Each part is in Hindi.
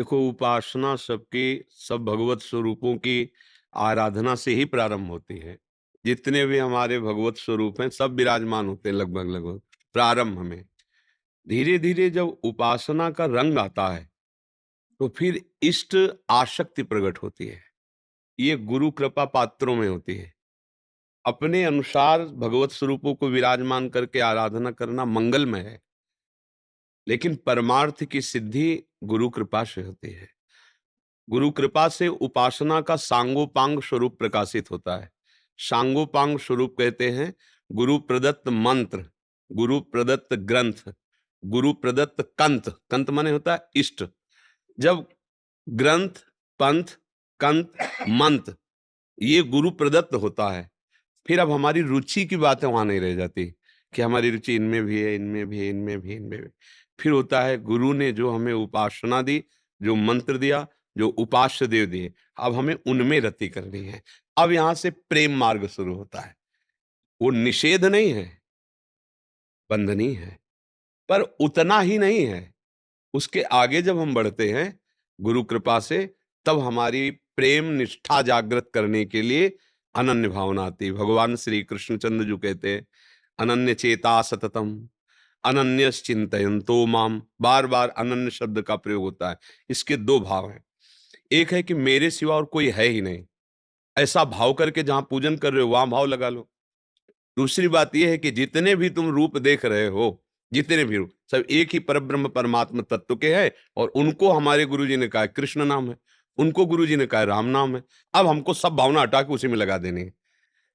देखो, उपासना सबकी सब भगवत स्वरूपों की आराधना से ही प्रारंभ होती है। जितने भी हमारे भगवत स्वरूप हैं सब विराजमान होते हैं लगभग-लगभग प्रारंभ में। धीरे-धीरे जब उपासना का रंग आता है, तो फिर इष्ट आसक्ति प्रकट होती है। ये गुरु कृपा पात्रों में होती है। अपने अनुसार भगवत स्वरूपों को विराजमान करके आराधना करना मंगलमय है, लेकिन परमार्थ की सिद्धि गुरु कृपा से होती है। गुरु कृपा से उपासना का सांगोपांग स्वरूप प्रकाशित होता है। सांगोपांग स्वरूप कहते हैं गुरु प्रदत्त मंत्र, गुरु प्रदत्त ग्रंथ, गुरु प्रदत्त कंत। कंत माने होता है इष्ट। जब ग्रंथ, पंथ, कंत, मंत्र ये गुरु प्रदत्त होता है, फिर अब हमारी रुचि की बातें वहां नहीं रह जाती कि हमारी रुचि इनमें भी है, इनमें भी है, इनमें भी, इनमें भी। फिर होता है गुरु ने जो हमें उपासना दी, जो मंत्र दिया, जो उपास्य देव दिए, अब हमें उनमें रति करनी है। अब यहां से प्रेम मार्ग शुरू होता है। वो निषेध नहीं है, बंधनी है, पर उतना ही नहीं है। उसके आगे जब हम बढ़ते हैं गुरु कृपा से, तब हमारी प्रेम निष्ठा जागृत करने के लिए अनन्य भावना आती है। भगवान श्री कृष्णचंद्र जो कहते हैं अनन्य चेता सततम, अनन्य चिंतयन्तो माम। बार बार अनन्य शब्द का प्रयोग होता है। इसके दो भाव हैं। एक है कि मेरे सिवा और कोई है ही नहीं, ऐसा भाव करके जहां पूजन कर रहे हो वहां भाव लगा लो। दूसरी बात यह है कि जितने भी तुम रूप देख रहे हो, जितने भी रूप, सब एक ही परब्रह्म परमात्मा तत्व के हैं, और उनको हमारे गुरुजी ने कहा है कृष्ण नाम है, उनको गुरुजी ने कहा है राम नाम है। अब हमको सब भावना हटा के उसी में लगा देनी है।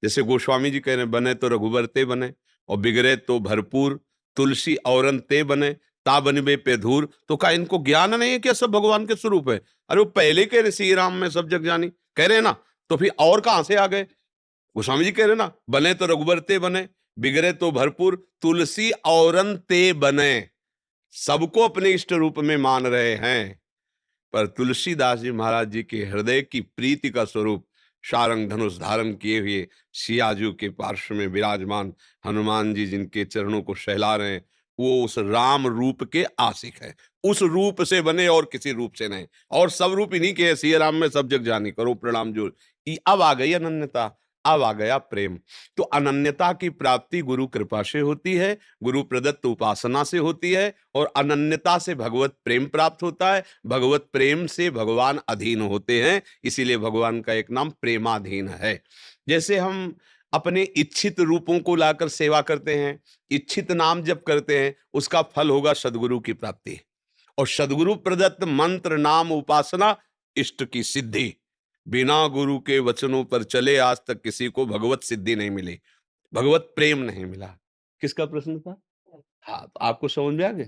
जैसे गोस्वामी जी कह रहे हैं, बने तो रघुबर ते बने और बिगड़े तो भरपूर, तुलसी औरन ते बने ता बनबे पे धूर। तो क्या इनको ज्ञान नहीं है कि सब भगवान के स्वरूप है? अरे वो पहले कह रहे श्री राम में सब जग जानी, कह रहे हैं ना, तो फिर और कहां से आ गए? गोस्वामी जी कह रहे ना, बने तो रघुबर ते बने, बिगड़े तो भरपूर, तुलसी औरन ते बने। सबको अपने इष्ट रूप में मान रहे हैं, पर तुलसीदास जी महाराज जी के हृदय की प्रीति का स्वरूप शारंग धनुष धारण किए हुए सियाजू के पार्श्व में विराजमान हनुमान जी जिनके चरणों को सहला रहे हैं, वो उस राम रूप के आशिक है। उस रूप से बने और किसी रूप से नहीं। और सब रूप इन्हीं के है, सिया राम में सब जग जानी करो प्रणाम जो। अब आ गई अनन्यता, अब आ गया प्रेम। तो अनन्यता की प्राप्ति गुरु कृपा से होती है, गुरु प्रदत्त उपासना से होती है, और अनन्यता से भगवत प्रेम प्राप्त होता है। भगवत प्रेम से भगवान अधीन होते हैं, इसीलिए भगवान का एक नाम प्रेमाधीन है। जैसे हम अपने इच्छित रूपों को लाकर सेवा करते हैं, इच्छित नाम जप करते हैं, उसका फल होगा सदगुरु की प्राप्ति, और सदगुरु प्रदत्त मंत्र नाम उपासना इष्ट की सिद्धि। बिना गुरु के वचनों पर चले आज तक किसी को भगवत सिद्धि नहीं मिली, भगवत प्रेम नहीं मिला। किसका प्रश्न था? हाँ, तो आपको समझ में आ गया?